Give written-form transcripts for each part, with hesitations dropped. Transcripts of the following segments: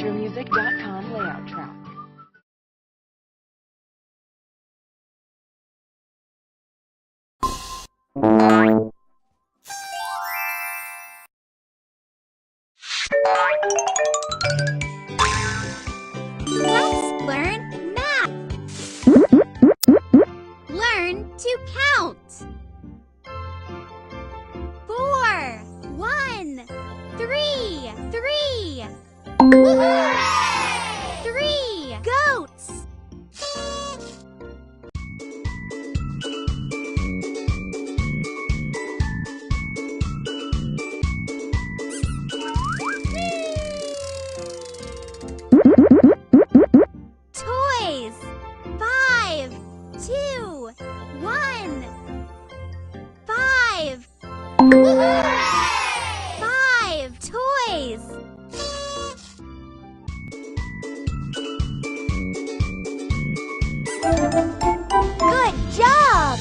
FutureMusic.com layout track. Let's learn math. Learn to count. 4, 1, 3, 3. 3 goats. 5, 2, 1. 5. 5 toys. Good job!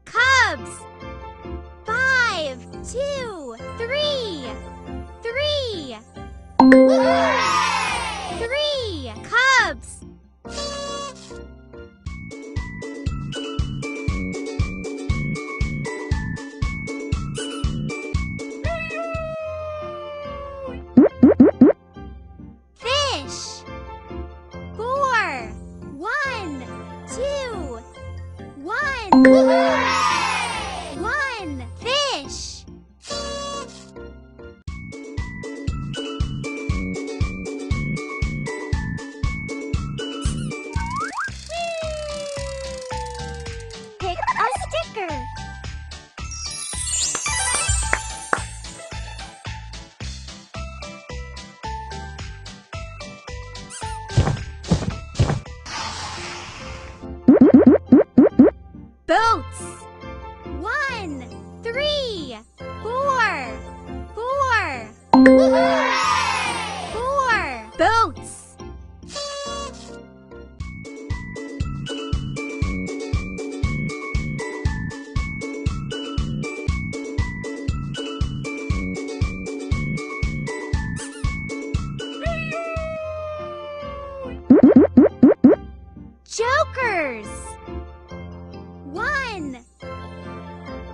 Cubs. 5, 2, 3. 3. 3 cubs. Fish. 4, 1, 2, 1. 1 fish. Pick a sticker. Boats. 1, 3, 4. 4. 4 boats. Jokers. 1,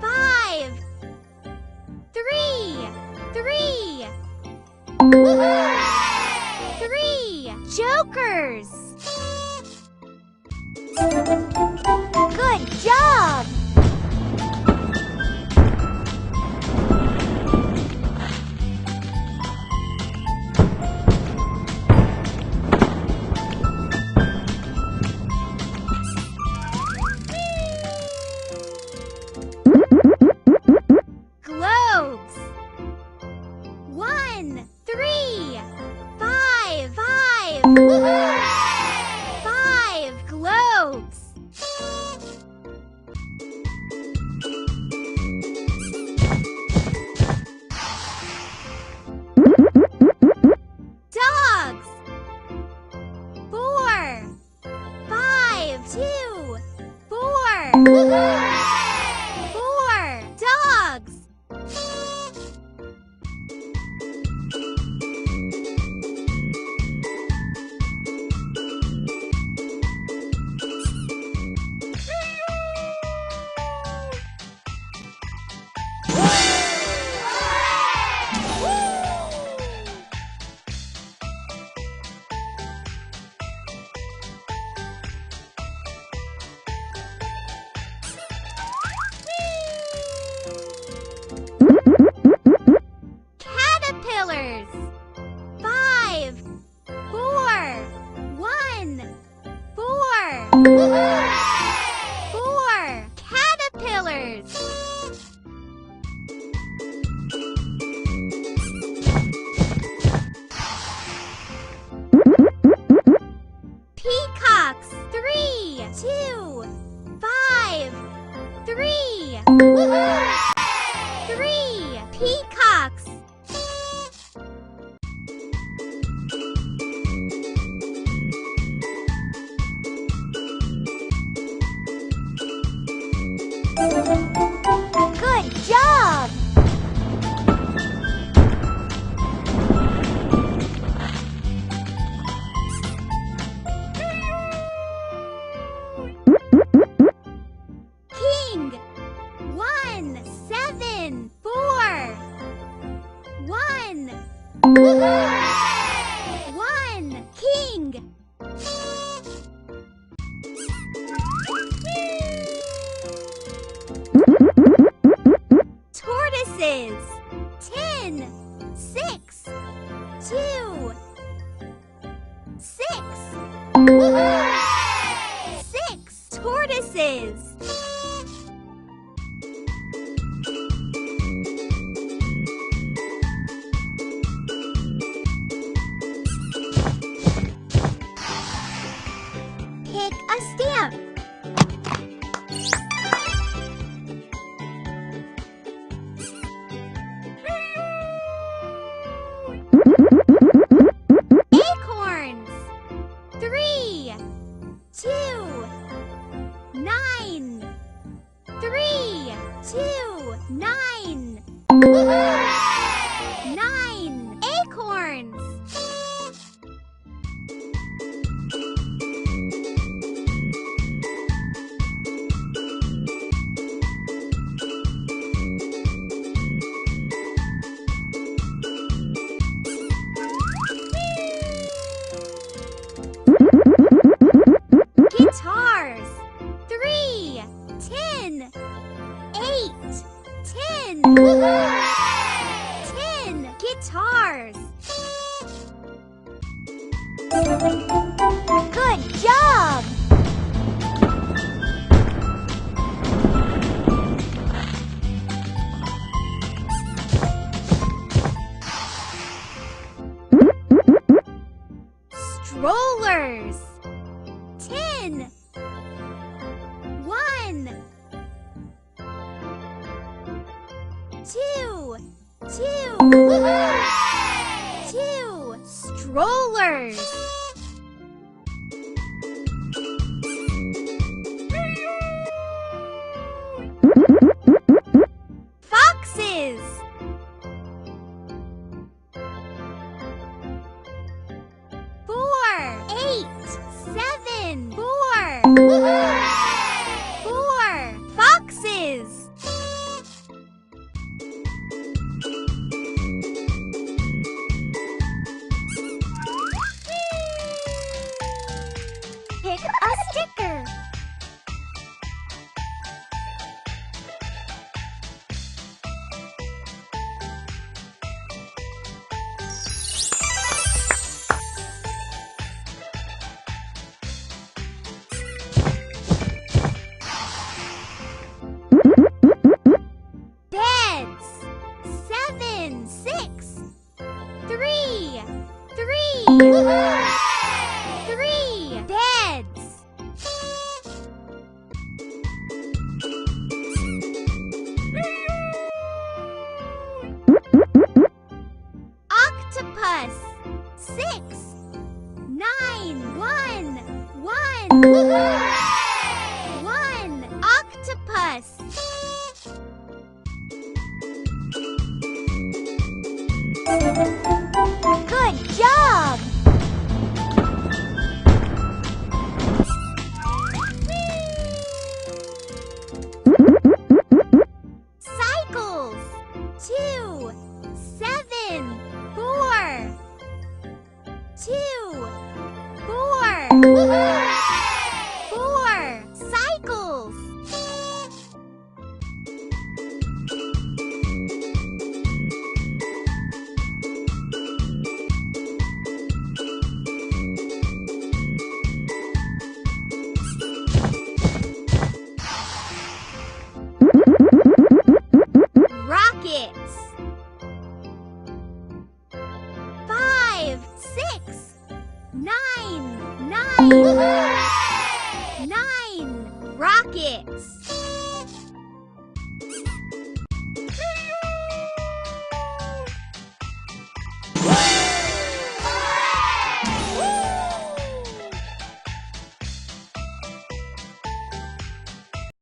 5, 3. 3. 3 jokers. Good job! Globes. 1, 3, 5. 5 globes. Dogs. 4, 5, 2, 4. 4 dogs. Caterpillars. 5, 4, 1, 4. 4 caterpillars. Peacocks. 3, 2, 5. 3. 3 peacocks. 1. King. Tortoises. 10. 6. 2. 6. 6 tortoises. Pick a stamp. Acorns. 3, 2, 9. 3, 2, 9. 9 acorns. Guitars. 3, 10. 8, 10. 10 guitars. Good job! Strollers. 10. 1, 2. 2 strollers. Foxes. 4, 8, 7. 4 foxes. Pick a sticker. Beds. 7, 6. 3 beds. Octopus. 6, 9. 1 octopus. Good job! Cycles. 2, 7. 4 cycles. Rockets. 5, 6. 9 rockets.